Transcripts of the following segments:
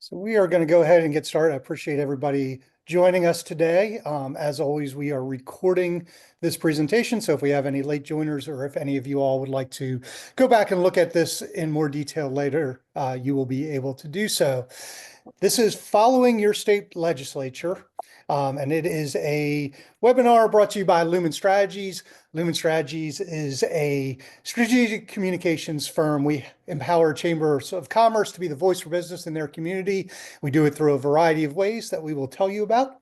So we are going to go ahead and get started. I appreciate everybody joining us today. As always, we are recording this presentation. So if we have any late joiners or if any of you all would like to go back and look at this in more detail later, you will be able to do so. This is Following Your State Legislature, and it is a webinar brought to you by Lumen Strategies. Lumen Strategies is a strategic communications firm. We empower chambers of commerce to be the voice for business in their community. We do it through a variety of ways that we will tell you about.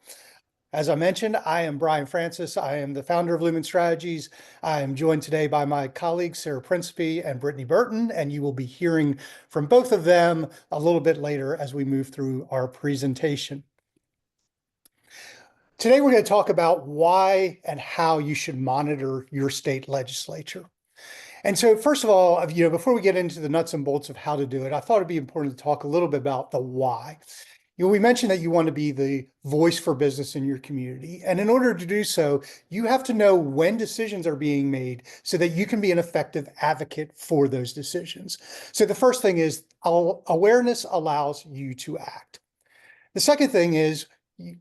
As I mentioned, I am Brian Francis. I am the founder of Lumen Strategies. I am joined today by my colleagues, Sarah Principe and Brittany Burton, and you will be hearing from both of them a little bit later as we move through our presentation. Today, we're going to talk about why and how you should monitor your state legislature. And so, first of all, before we get into the nuts and bolts of how to do it, I thought it'd be important to talk a little bit about the why. We mentioned that you want to be the voice for business in your community. And in order to do so, you have to know when decisions are being made so that you can be an effective advocate for those decisions. So the first thing is awareness allows you to act. The second thing is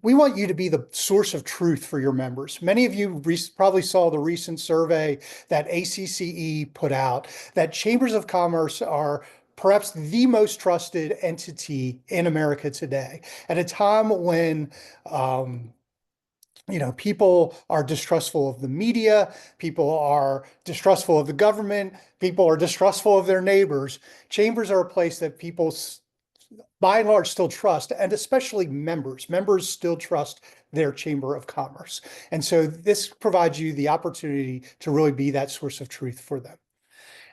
we want you to be the source of truth for your members. Many of you probably saw the recent survey that ACCE put out that chambers of commerce are perhaps the most trusted entity in America today, at a time when people are distrustful of the media, people are distrustful of the government, people are distrustful of their neighbors. Chambers are a place that people, by and large, still trust, and especially members. Members still trust their chamber of commerce. And so this provides you the opportunity to really be that source of truth for them.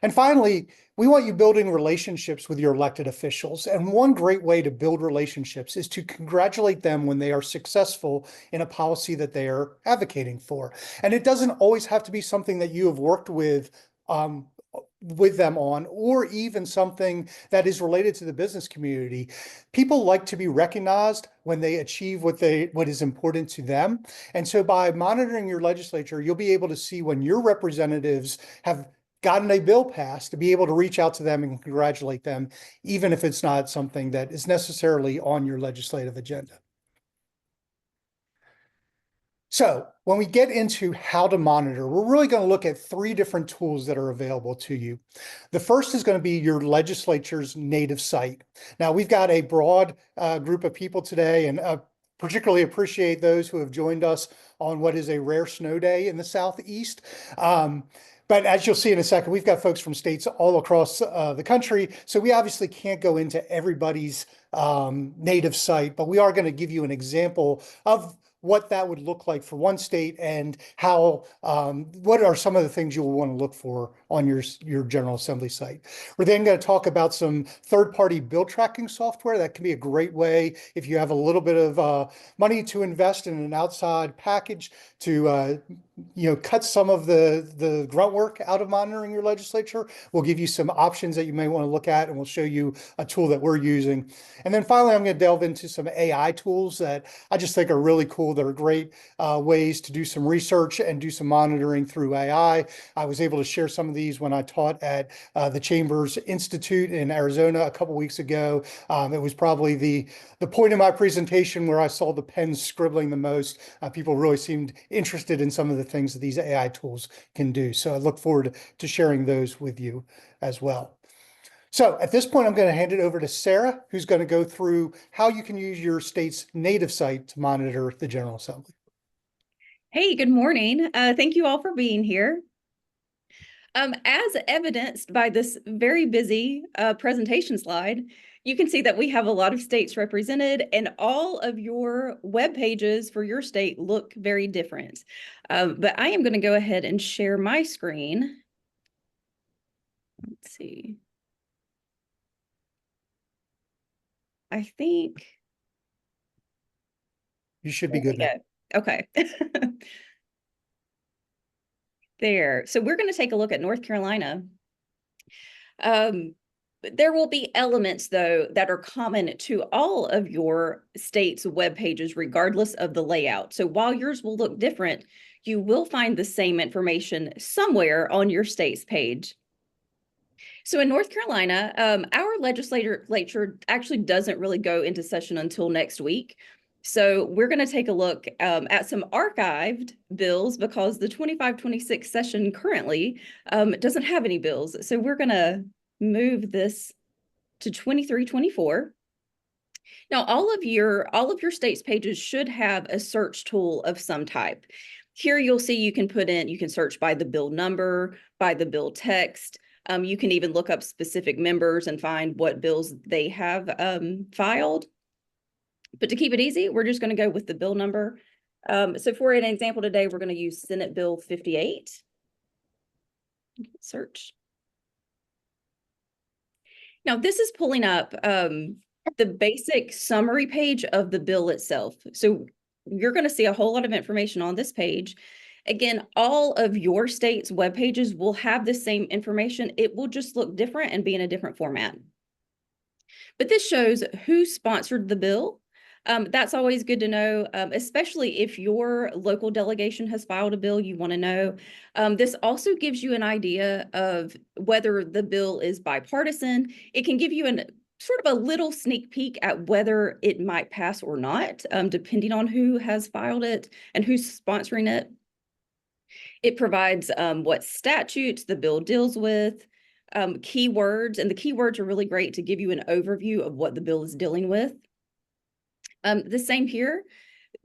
And finally, we want you building relationships with your elected officials. And one great way to build relationships is to congratulate them when they are successful in a policy that they are advocating for. And it doesn't always have to be something that you have worked with them on, or even something that is related to the business community. People like to be recognized when they achieve what is important to them. And so by monitoring your legislature, you'll be able to see when your representatives have gotten a bill passed, to be able to reach out to them and congratulate them, even if it's not something that is necessarily on your legislative agenda. So when we get into how to monitor, we're really going to look at three different tools that are available to you. The first is going to be your legislature's native site. Now, we've got a broad group of people today, and particularly appreciate those who have joined us on what is a rare snow day in the Southeast. But as you'll see in a second, we've got folks from states all across the country. So we obviously can't go into everybody's native site, but we are going to give you an example of what that would look like for one state and how, what are some of the things you'll want to look for on your General Assembly site. We're then going to talk about some third-party bill tracking software. That can be a great way if you have a little bit of money to invest in an outside package to cut some of the grunt work out of monitoring your legislature. We'll give you some options that you may want to look at, and we'll show you a tool that we're using. And then finally, I'm going to delve into some AI tools that I just think are really cool. That are great ways to do some research and do some monitoring through AI. I was able to share some of these when I taught at the Chambers Institute in Arizona a couple weeks ago. It was probably the point in my presentation where I saw the pens scribbling the most. People really seemed interested in some of the things that these AI tools can do. So I look forward to sharing those with you as well. So at this point, I'm going to hand it over to Sarah, who's going to go through how you can use your state's native site to monitor the General Assembly. Hey, good morning. Thank you all for being here. As evidenced by this very busy presentation slide, you can see that we have a lot of states represented, and all of your web pages for your state look very different. But I am going to go ahead and share my screen. Let's see. I think you should be good now. Okay. There. So we're going to take a look at North Carolina. There will be elements, though, that are common to all of your state's web pages, regardless of the layout. So while yours will look different, you will find the same information somewhere on your state's page. So in North Carolina, our legislature actually doesn't really go into session until next week. So we're going to take a look at some archived bills because the 25-26 session currently doesn't have any bills. So we're going to move this to 23-24. Now, all of your state's pages should have a search tool of some type. Here you'll see you can search by the bill number, by the bill text. You can even look up specific members and find what bills they have filed. But to keep it easy, we're just going to go with the bill number. So for an example today, we're going to use Senate Bill 58. Search. Now this is pulling up the basic summary page of the bill itself. So you're going to see a whole lot of information on this page. Again, all of your state's web pages will have the same information. It will just look different and be in a different format. But this shows who sponsored the bill. That's always good to know, especially if your local delegation has filed a bill, you want to know. This also gives you an idea of whether the bill is bipartisan. It can give you sort of a little sneak peek at whether it might pass or not, depending on who has filed it and who's sponsoring it. It provides what statutes the bill deals with, keywords, and the keywords are really great to give you an overview of what the bill is dealing with. The same here,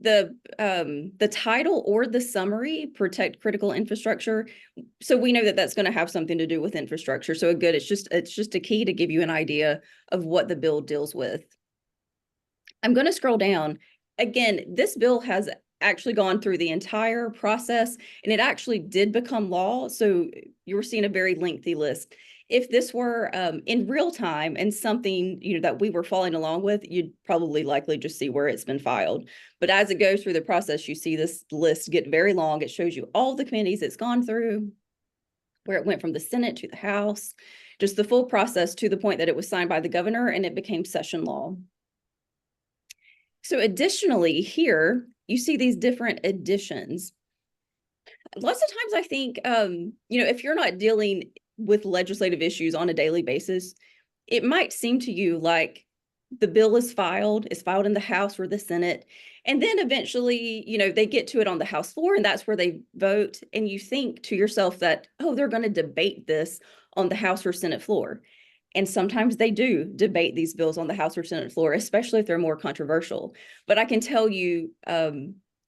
the title or the summary, protect critical infrastructure. So we know that that's going to have something to do with infrastructure. So good, it's just a key to give you an idea of what the bill deals with. I'm going to scroll down. Again, this bill has actually gone through the entire process and it actually did become law. So you're seeing a very lengthy list. If this were in real time and something that we were following along with, you'd probably likely just see where it's been filed. But as it goes through the process, you see this list get very long. It shows you all the committees it's gone through, where it went from the Senate to the House, just the full process to the point that it was signed by the governor and it became session law. So additionally, here you see these different editions. Lots of times I think, if you're not dealing with legislative issues on a daily basis, it might seem to you like the bill is filed in the House or the Senate, and then eventually, they get to it on the House floor and that's where they vote. And you think to yourself that, oh, they're going to debate this on the House or Senate floor. And sometimes they do debate these bills on the House or Senate floor, especially if they're more controversial. But I can tell you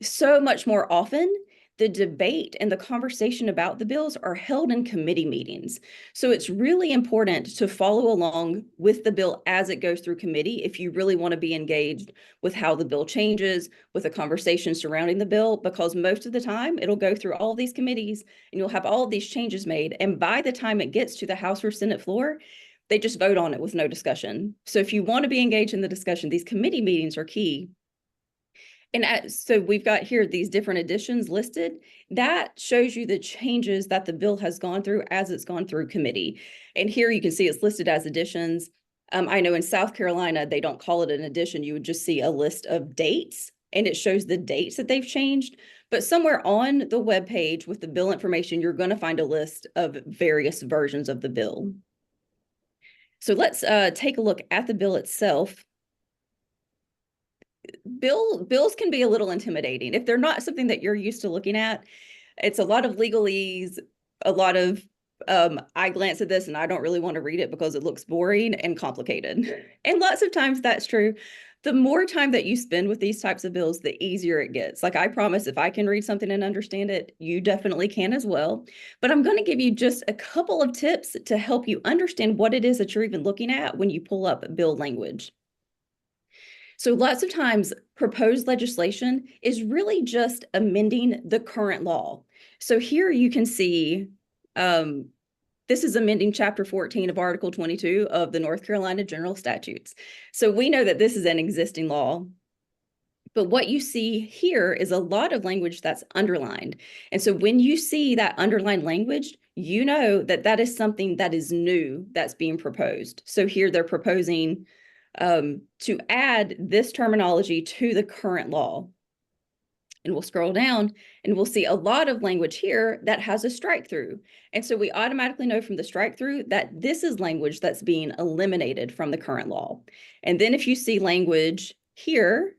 so much more often, the debate and the conversation about the bills are held in committee meetings. So it's really important to follow along with the bill as it goes through committee if you really want to be engaged with how the bill changes, with the conversation surrounding the bill, because most of the time it'll go through all of these committees and you'll have all of these changes made. And by the time it gets to the House or Senate floor, they just vote on it with no discussion. So if you want to be engaged in the discussion, these committee meetings are key. And so we've got here these different editions listed. That shows you the changes that the bill has gone through as it's gone through committee. And here you can see it's listed as editions. I know in South Carolina, they don't call it an edition. You would just see a list of dates and it shows the dates that they've changed. But somewhere on the webpage with the bill information, you're going to find a list of various versions of the bill. So let's take a look at the bill itself. Bills can be a little intimidating if they're not something that you're used to looking at. It's a lot of legalese, a lot of I glance at this and I don't really want to read it because it looks boring and complicated. And lots of times that's true. The more time that you spend with these types of bills, the easier it gets. Like I promise, if I can read something and understand it, you definitely can as well. But I'm going to give you just a couple of tips to help you understand what it is that you're even looking at when you pull up bill language. So lots of times proposed legislation is really just amending the current law. So here you can see this is amending Chapter 14 of Article 22 of the North Carolina General Statutes. So we know that this is an existing law. But what you see here is a lot of language that's underlined. And so when you see that underlined language, you know that that is something that is new that's being proposed. So here they're proposing to add this terminology to the current law. And we'll scroll down and we'll see a lot of language here that has a strike through. And so we automatically know from the strike through that this is language that's being eliminated from the current law. And then if you see language here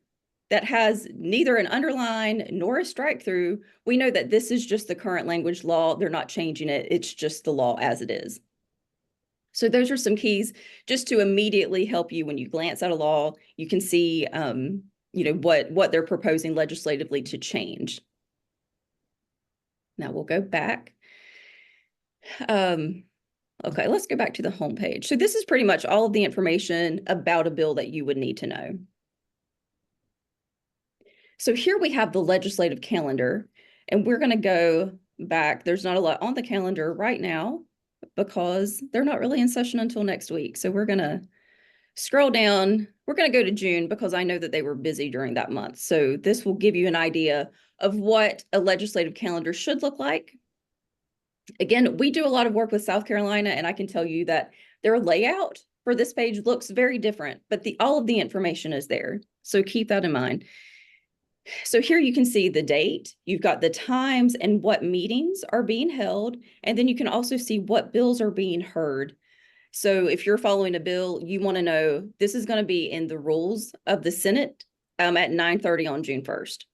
that has neither an underline nor a strike through, we know that this is just the current language law. They're not changing it. It's just the law as it is. So those are some keys just to immediately help you when you glance at a law. You can see what they're proposing legislatively to change. Now we'll go back. Okay, let's go back to the home page. So this is pretty much all of the information about a bill that you would need to know. So here we have the legislative calendar, and we're going to go back. There's not a lot on the calendar right now because they're not really in session until next week. So we're going to scroll down. We're going to go to June because I know that they were busy during that month. So this will give you an idea of what a legislative calendar should look like. Again, we do a lot of work with South Carolina, and I can tell you that their layout for this page looks very different, but all of the information is there. So keep that in mind. So here you can see the date, you've got the times and what meetings are being held, and then you can also see what bills are being heard. So if you're following a bill, you want to know this is going to be in the rules of the Senate at 9:30 on June 1st.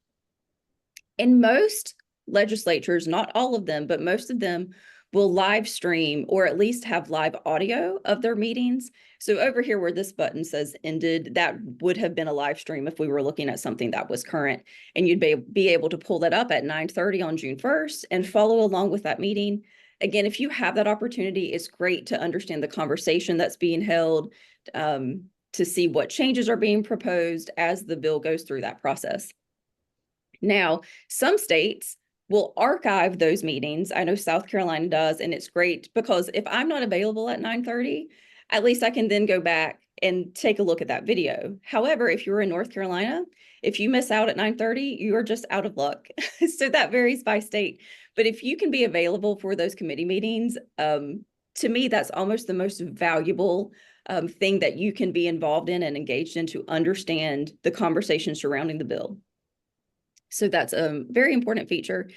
And most legislatures, not all of them, but most of them will live stream or at least have live audio of their meetings. So over here where this button says ended, that would have been a live stream if we were looking at something that was current. And you'd be able to pull that up at 9:30 on June 1st and follow along with that meeting. Again, if you have that opportunity, it's great to understand the conversation that's being held, to see what changes are being proposed as the bill goes through that process. Now, some states will archive those meetings. I know South Carolina does, and it's great because if I'm not available at 9:30, at least I can then go back and take a look at that video. However, if you're in North Carolina, if you miss out at 9:30, you are just out of luck. So that varies by state. But if you can be available for those committee meetings, to me, that's almost the most valuable thing that you can be involved in and engaged in to understand the conversation surrounding the bill. So that's a very important feature.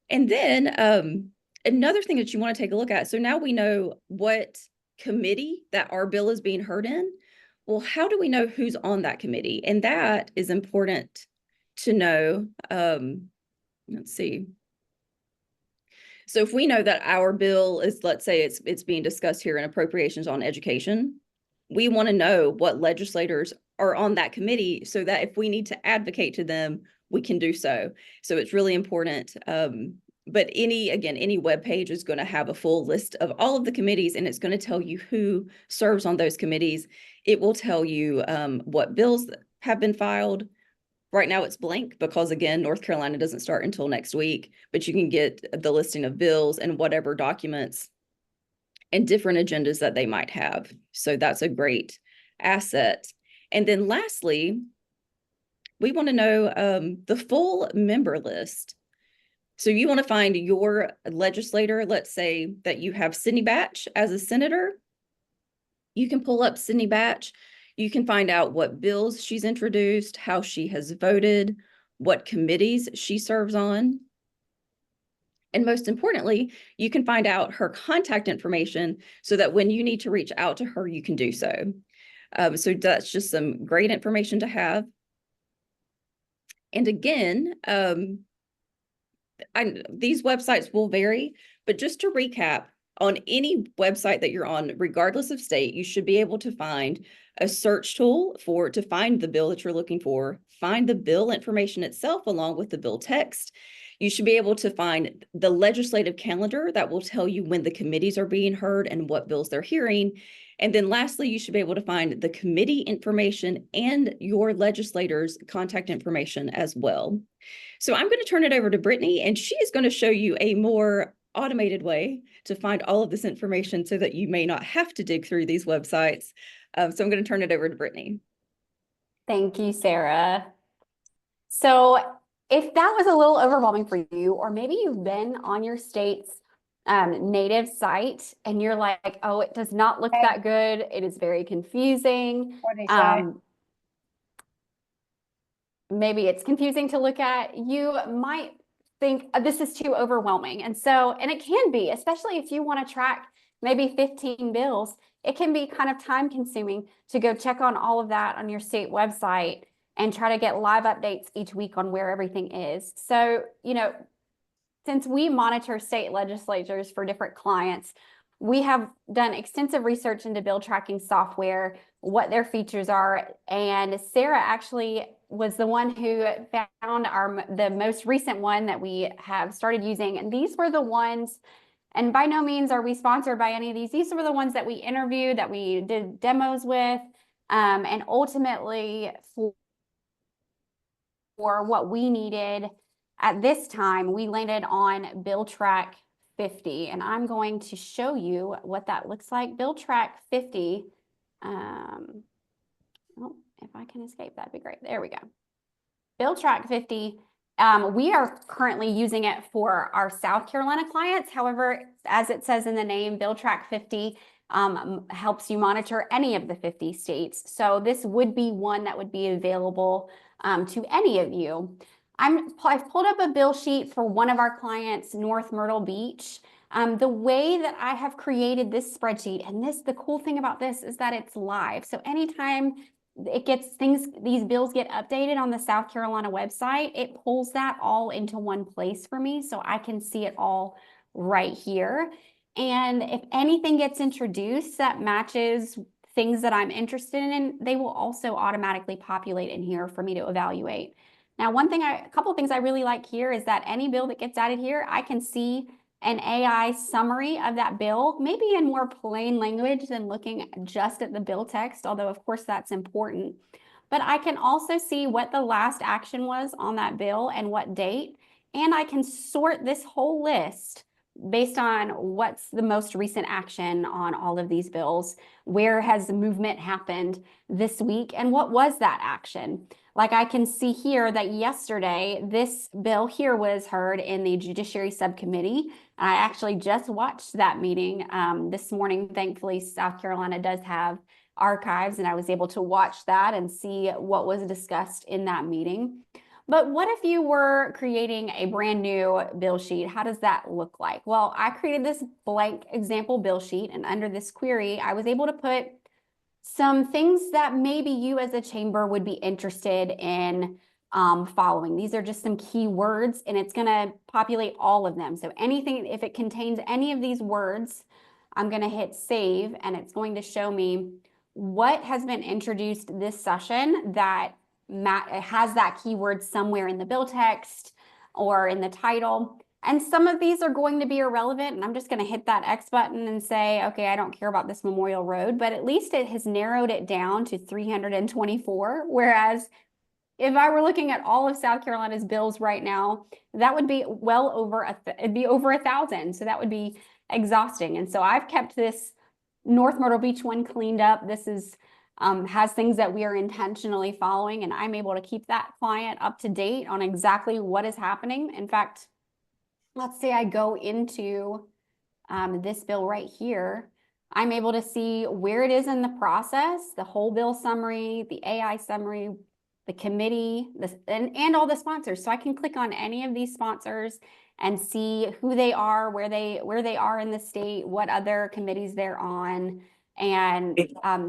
And then another thing that you want to take a look at. So now we know what committee that our bill is being heard in. Well, how do we know who's on that committee? And that is important to know. Let's see. So if we know that our bill is, let's say it's being discussed here in appropriations on education, we want to know what legislators are on that committee so that if we need to advocate to them, we can do so. So it's really important. But any web page is going to have a full list of all of the committees, and it's going to tell you who serves on those committees. It will tell you what bills have been filed. Right now it's blank because, again, North Carolina doesn't start until next week, but you can get the listing of bills and whatever documents and different agendas that they might have. So that's a great asset. And then lastly, we want to know the full member list. So you want to find your legislator. Let's say that you have Sydney Batch as a senator. You can pull up Sydney Batch. You can find out what bills she's introduced, how she has voted, what committees she serves on. And most importantly, you can find out her contact information so that when you need to reach out to her, you can do so. So that's just some great information to have. And again, these websites will vary, but just to recap, on any website that you're on, regardless of state, you should be able to find a search tool to find the bill that you're looking for, find the bill information itself along with the bill text. You should be able to find the legislative calendar that will tell you when the committees are being heard and what bills they're hearing. And then lastly, you should be able to find the committee information and your legislator's contact information as well. So I'm going to turn it over to Brittany, and she is going to show you a more automated way to find all of this information so that you may not have to dig through these websites. So I'm going to turn it over to Brittany. Thank you, Sarah. So if that was a little overwhelming for you, or maybe you've been on your state's native site and you're like, oh, it does not look that good. It is very confusing. maybe it's confusing to look at. You might think this is too overwhelming. And it can be, especially if you want to track maybe 15 bills, it can be kind of time consuming to go check on all of that on your state website and try to get live updates each week on where everything is. So, since we monitor state legislatures for different clients, we have done extensive research into bill tracking software, what their features are. And Sarah actually was the one who found the most recent one that we have started using. And these were the ones, and by no means are we sponsored by any of these. These were the ones that we interviewed, that we did demos with, and ultimately for what we needed at this time, we landed on Bill Track 50, and I'm going to show you what that looks like. Bill Track 50, if I can escape, that'd be great. There we go. Bill Track 50, we are currently using it for our South Carolina clients. However, as it says in the name, Bill Track 50 helps you monitor any of the 50 states. So this would be one that would be available to any of you. I've pulled up a bill sheet for one of our clients, North Myrtle Beach. The way that I have created this spreadsheet, and the cool thing about this is that it's live. So anytime these bills get updated on the South Carolina website, it pulls that all into one place for me so I can see it all right here. And if anything gets introduced that matches things that I'm interested in, they will also automatically populate in here for me to evaluate. Now, a couple of things I really like here is that any bill that gets added here, I can see an AI summary of that bill, maybe in more plain language than looking just at the bill text, although of course that's important. But I can also see what the last action was on that bill and what date, and I can sort this whole list based on what's the most recent action on all of these bills, where has the movement happened this week, and what was that action. Like I can see here that yesterday, this bill here was heard in the Judiciary Subcommittee. I actually just watched that meeting this morning. Thankfully, South Carolina does have archives, and I was able to watch that and see what was discussed in that meeting. But what if you were creating a brand new bill sheet? How does that look like? Well, I created this blank example bill sheet, and under this query, I was able to put some things that maybe you as a chamber would be interested in following. These are just some key words, and it's going to populate all of them. So anything, if it contains any of these words, I'm going to hit save, and it's going to show me what has been introduced this session that has that keyword somewhere in the bill text or in the title. And some of these are going to be irrelevant, and I'm just going to hit that X button and say, okay, I don't care about this Memorial Road, but at least it has narrowed it down to 324. Whereas if I were looking at all of South Carolina's bills right now, that would be well over, it'd be over 1,000. So that would be exhausting. And so I've kept this North Myrtle Beach one cleaned up. This is has things that we are intentionally following, and I'm able to keep that client up to date on exactly what is happening. In fact, let's say I go into this bill right here. I'm able to see where it is in the process, the whole bill summary, the AI summary, the committee, and all the sponsors. So I can click on any of these sponsors and see who they are, where they are in the state, what other committees they're on. And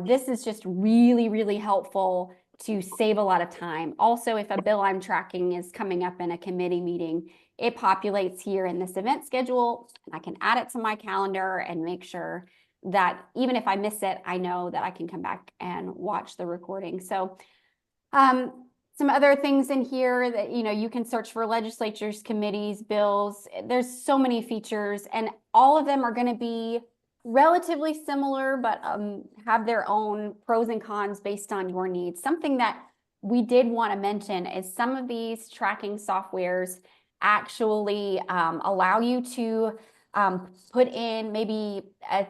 this is just really, really helpful to save a lot of time. Also, if a bill I'm tracking is coming up in a committee meeting, it populates here in this event schedule. I can add it to my calendar and make sure that even if I miss it, I know that I can come back and watch the recording. So some other things in here that, you can search for legislatures, committees, bills. There's so many features, and all of them are going to be relatively similar, but have their own pros and cons based on your needs. Something that we did want to mention is some of these tracking softwares actually allow you to put in maybe a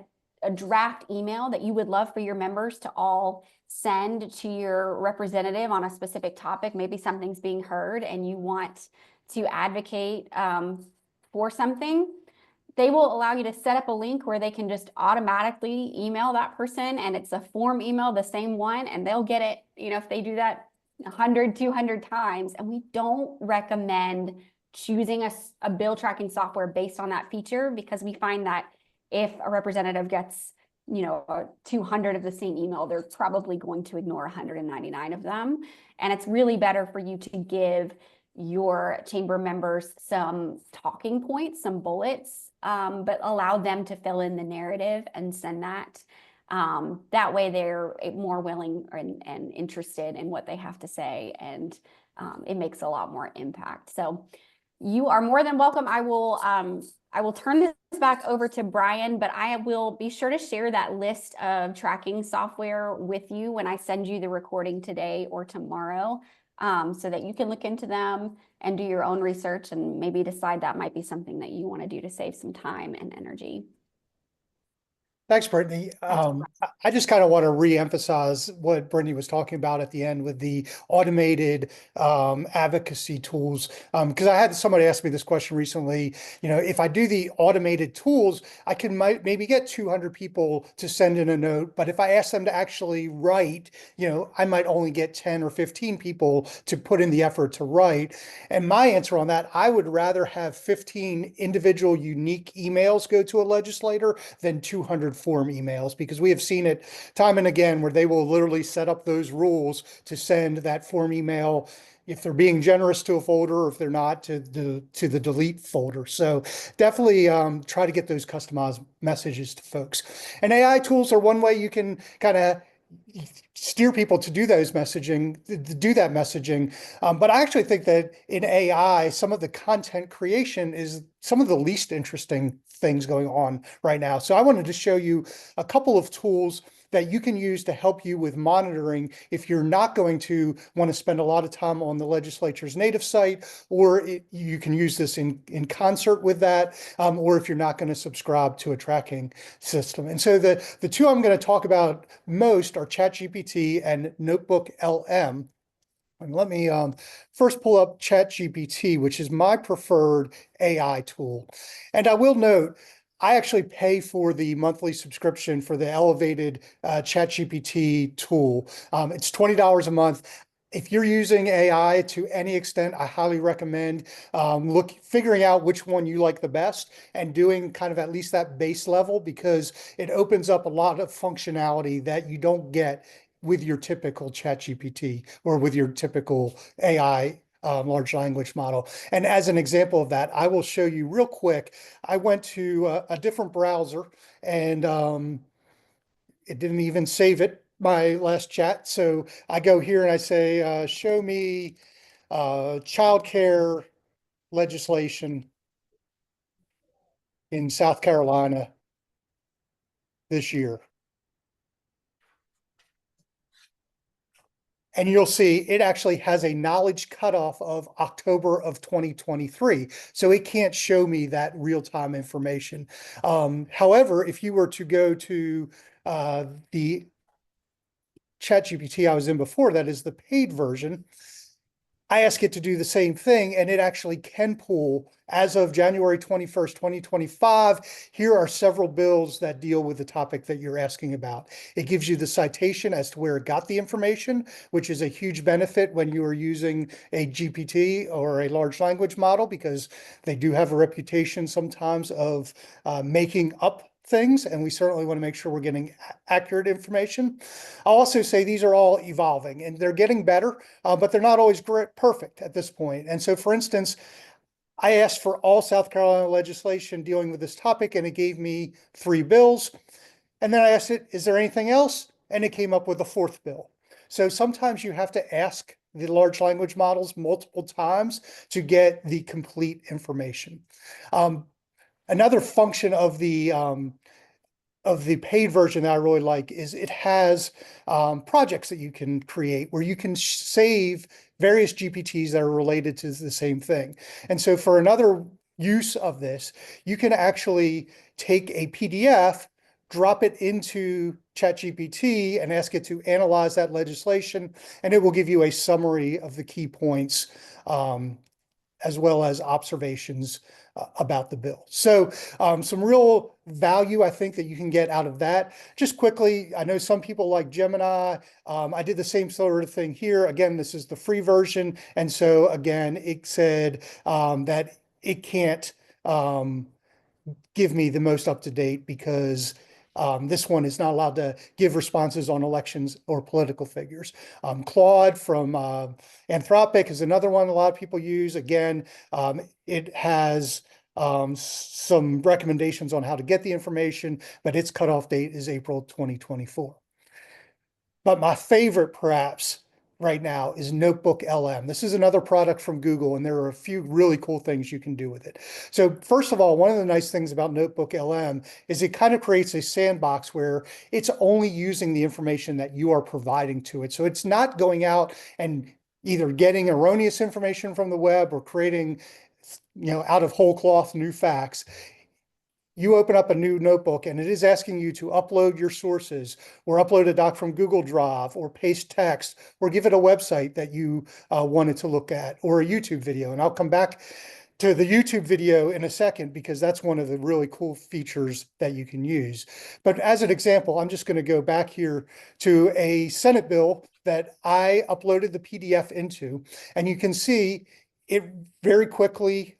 draft email that you would love for your members to all send to your representative on a specific topic. Maybe something's being heard and you want to advocate for something. They will allow you to set up a link where they can just automatically email that person, and it's a form email, the same one, and they'll get it, if they do that 100, 200 times, and we don't recommend choosing a bill tracking software based on that feature, because we find that if a representative gets 200 of the same email, they're probably going to ignore 199 of them. And it's really better for you to give your chamber members some talking points, some bullets, but allow them to fill in the narrative and send that. That way they're more willing and interested in what they have to say, and it makes a lot more impact. So you are more than welcome. I will turn this back over to Brian, but I will be sure to share that list of tracking software with you when I send you the recording today or tomorrow, so that you can look into them and do your own research and maybe decide that might be something that you want to do to save some time and energy. Thanks, Brittany. I just kind of want to reemphasize what Brittany was talking about at the end with the automated advocacy tools. Because I had somebody ask me this question recently. If I do the automated tools, I can maybe get 200 people to send in a note. But if I ask them to actually write, I might only get 10 or 15 people to put in the effort to write. And my answer on that, I would rather have 15 individual unique emails go to a legislator than 200 form emails, because we have seen it time and again where they will literally set up those rules to send that form email, if they're being generous, to a folder, or if they're not, to the delete folder. So definitely try to get those customized messages to folks. And AI tools are one way you can kind of steer people to do that messaging. But I actually think that in AI, some of the content creation is some of the least interesting things going on right now. So I wanted to show you a couple of tools that you can use to help you with monitoring if you're not going to want to spend a lot of time on the legislature's native site, or you can use this in concert with that, or if you're not going to subscribe to a tracking system. And so the two I'm going to talk about most are ChatGPT and Notebook LM. And let me first pull up ChatGPT, which is my preferred AI tool. And I will note, I actually pay for the monthly subscription for the elevated ChatGPT tool. It's $20 a month. If you're using AI to any extent, I highly recommend figuring out which one you like the best and doing kind of at least that base level, because it opens up a lot of functionality that you don't get with your typical ChatGPT or with your typical AI large language model. And as an example of that, I will show you real quick. I went to a different browser, and it didn't even save it, my last chat. So I go here and I say, show me childcare legislation in South Carolina this year. And you'll see it actually has a knowledge cutoff of October of 2023. So it can't show me that real-time information. However, if you were to go to the ChatGPT I was in before, that is the paid version, I ask it to do the same thing, and it actually can pull, as of January 21st, 2025, here are several bills that deal with the topic that you're asking about. It gives you the citation as to where it got the information, which is a huge benefit when you are using a GPT or a large language model, because they do have a reputation sometimes of making up things, and we certainly want to make sure we're getting accurate information. I'll also say these are all evolving, and they're getting better, but they're not always perfect at this point. And so, for instance, I asked for all South Carolina legislation dealing with this topic, and it gave me 3 bills. And then I asked it, is there anything else? And it came up with a 4th bill. So sometimes you have to ask the large language models multiple times to get the complete information. Another function of the paid version that I really like is it has projects that you can create where you can save various GPTs that are related to the same thing. And so for another use of this, you can actually take a PDF, drop it into ChatGPT, and ask it to analyze that legislation, and it will give you a summary of the key points, as well as observations about the bill. So some real value, I think, that you can get out of that. Just quickly, I know some people like Gemini. I did the same sort of thing here. Again, this is the free version. And so again, it said that it can't give me the most up to date because this one is not allowed to give responses on elections or political figures. Claude from Anthropic is another one a lot of people use. Again, it has some recommendations on how to get the information, but its cutoff date is April 2024. But my favorite, perhaps, right now is Notebook LM. This is another product from Google, and there are a few really cool things you can do with it. So first of all, one of the nice things about Notebook LM is it kind of creates a sandbox where it's only using the information that you are providing to it. So it's not going out and either getting erroneous information from the web or creating, out of whole cloth new facts. You open up a new notebook and it is asking you to upload your sources or upload a doc from Google Drive or paste text or give it a website that you wanted to look at or a YouTube video. And I'll come back to the YouTube video in a second because that's one of the really cool features that you can use. But as an example, I'm just going to go back here to a Senate bill that I uploaded the PDF into, and you can see it very quickly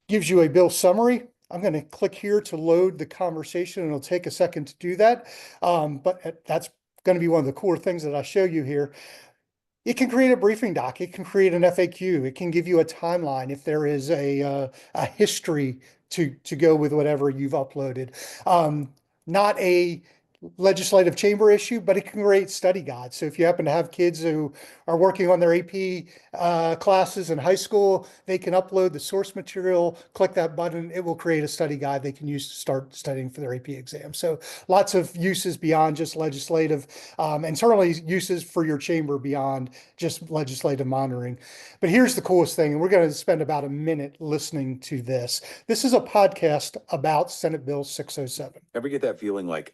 gives you a bill summary. I'm going to click here to load the conversation, and it'll take a second to do that. But that's going to be one of the cooler things that I show you here. It can create a briefing doc. It can create an FAQ. It can give you a timeline if there is a history to go with whatever you've uploaded. Not a legislative chamber issue, but it can create study guides. So if you happen to have kids who are working on their AP classes in high school, they can upload the source material, click that button, it will create a study guide they can use to start studying for their AP exam. So lots of uses beyond just legislative, and certainly uses for your chamber beyond just legislative monitoring. But here's the coolest thing, and we're going to spend about a minute listening to this. This is a podcast about Senate Bill 607. Ever get that feeling like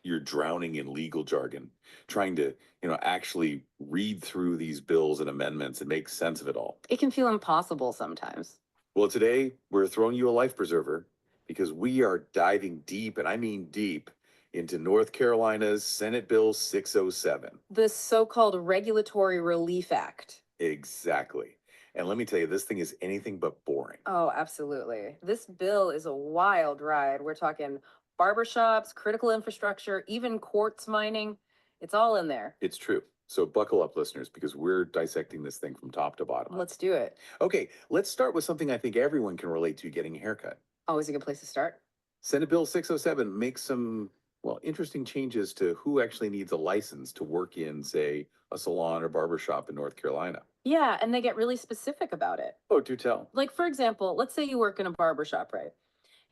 you're drowning in legal jargon, trying to, actually read through these bills and amendments and make sense of it all? It can feel impossible sometimes. Well, today we're throwing you a life preserver because we are diving deep, and I mean deep, into North Carolina's Senate Bill 607. The so-called Regulatory Relief Act. Exactly. And let me tell you, this thing is anything but boring. Oh, absolutely. This bill is a wild ride. We're talking barbershops, critical infrastructure, even quartz mining. It's all in there. It's true. So buckle up, listeners, because we're dissecting this thing from top to bottom. Let's do it. Okay, let's start with something I think everyone can relate to: getting a haircut. Always a good place to start. Senate Bill 607 makes some, interesting changes to who actually needs a license to work in, say, a salon or barbershop in North Carolina. Yeah, and they get really specific about it. Oh, do tell. Like, for example, let's say you work in a barbershop, right?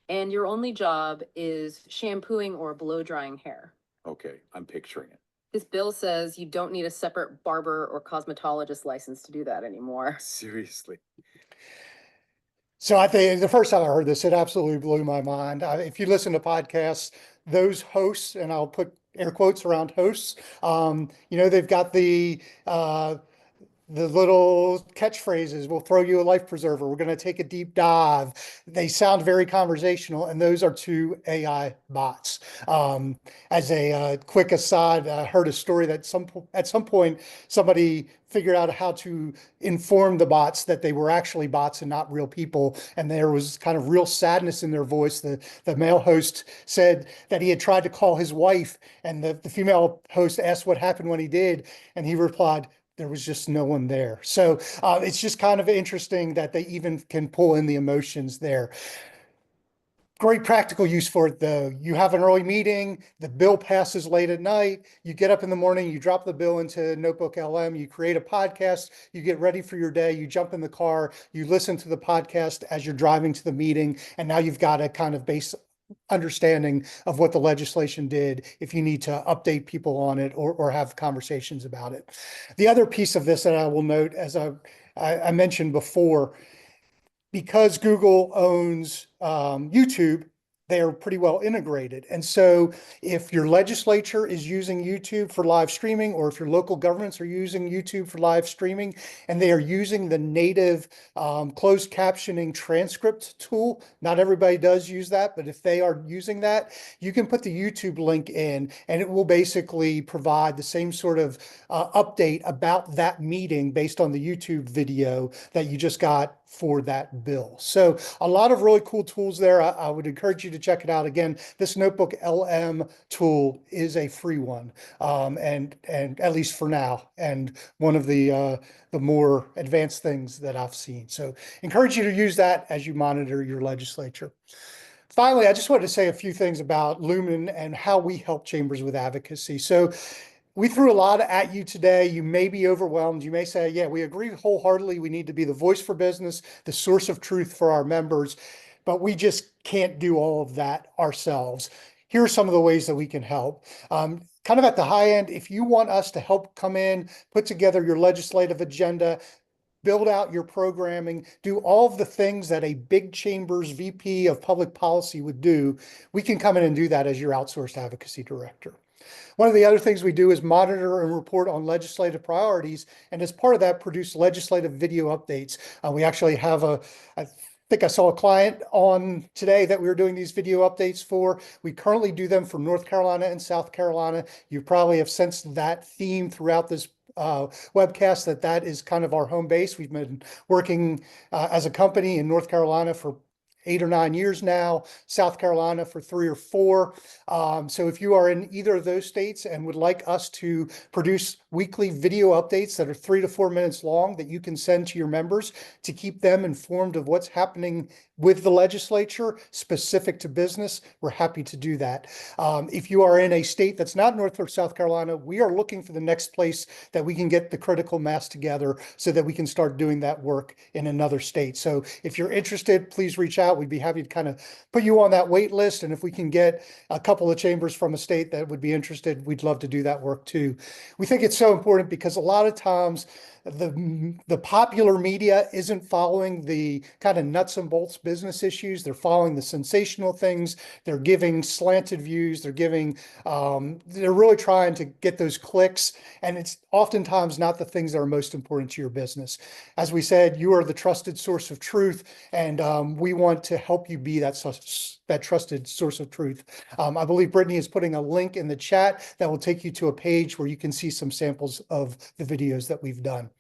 And your only job is shampooing or blow drying hair. Okay, I'm picturing it. This bill says you don't need a separate barber or cosmetologist license to do that anymore. Seriously. So I think the first time I heard this, it absolutely blew my mind. If you listen to podcasts, those hosts, and I'll put air quotes around hosts, they've got the little catchphrases: we'll throw you a life preserver, we're going to take a deep dive. They sound very conversational, and those are two AI bots. As a quick aside, I heard a story that at some point somebody figured out how to inform the bots that they were actually bots and not real people, and there was kind of real sadness in their voice. The male host said that he had tried to call his wife, and the female host asked what happened when he did, and he replied, there was just no one there. So it's just kind of interesting that they even can pull in the emotions there. Great practical use for it, though. You have an early meeting, the bill passes late at night, you get up in the morning, you drop the bill into Notebook LM, you create a podcast, you get ready for your day, you jump in the car, you listen to the podcast as you're driving to the meeting, and now you've got a kind of base understanding of what the legislation did if you need to update people on it or have conversations about it. The other piece of this that I will note, as I mentioned before, because Google owns YouTube, they are pretty well integrated. And so if your legislature is using YouTube for live streaming, or if your local governments are using YouTube for live streaming, and they are using the native closed captioning transcript tool, not everybody does use that, but if they are using that, you can put the YouTube link in and it will basically provide the same sort of update about that meeting based on the YouTube video that you just got for that bill. So a lot of really cool tools there. I would encourage you to check it out. Again, this Notebook LM tool is a free one, and at least for now, and one of the more advanced things that I've seen. So encourage you to use that as you monitor your legislature. Finally, I just wanted to say a few things about Lumen and how we help chambers with advocacy. So we threw a lot at you today. You may be overwhelmed. You may say, yeah, we agree wholeheartedly. We need to be the voice for business, the source of truth for our members, but we just can't do all of that ourselves. Here are some of the ways that we can help. Kind of at the high end, if you want us to help come in, put together your legislative agenda, build out your programming, do all of the things that a big chambers VP of public policy would do, we can come in and do that as your outsourced advocacy director. One of the other things we do is monitor and report on legislative priorities, and as part of that, produce legislative video updates. We actually have I think I saw a client on today that we were doing these video updates for. We currently do them for North Carolina and South Carolina. You probably have sensed that theme throughout this webcast, that is kind of our home base. We've been working as a company in North Carolina for 8 or 9 years now, South Carolina for 3 or 4. So if you are in either of those states and would like us to produce weekly video updates that are 3 to 4 minutes long that you can send to your members to keep them informed of what's happening with the legislature specific to business, we're happy to do that. If you are in a state that's not North or South Carolina, we are looking for the next place that we can get the critical mass together so that we can start doing that work in another state. So if you're interested, please reach out. We'd be happy to kind of put you on that wait list. And if we can get a couple of chambers from a state that would be interested, we'd love to do that work too. We think it's so important because a lot of times the popular media isn't following the kind of nuts and bolts business issues. They're following the sensational things. They're giving slanted views. They're really trying to get those clicks. And it's oftentimes not the things that are most important to your business. As we said, you are the trusted source of truth, and we want to help you be that trusted source of truth. I believe Brittany is putting a link in the chat that will take you to a page where you can see some samples of the videos that we've done.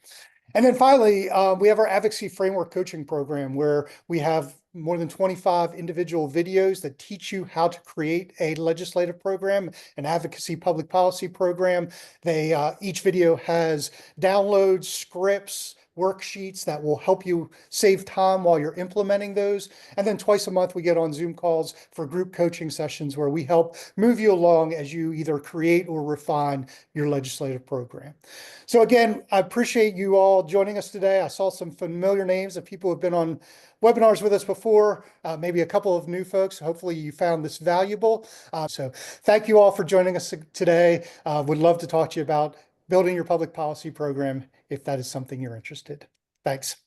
And then finally, we have our advocacy framework coaching program where we have more than 25 individual videos that teach you how to create a legislative program, an advocacy public policy program. Each video has downloads, scripts, worksheets that will help you save time while you're implementing those. And then twice a month, we get on Zoom calls for group coaching sessions where we help move you along as you either create or refine your legislative program. So again, I appreciate you all joining us today. I saw some familiar names of people who have been on webinars with us before, maybe a couple of new folks. Hopefully you found this valuable. So thank you all for joining us today. Would love to talk to you about building your public policy program if that is something you're interested. Thanks.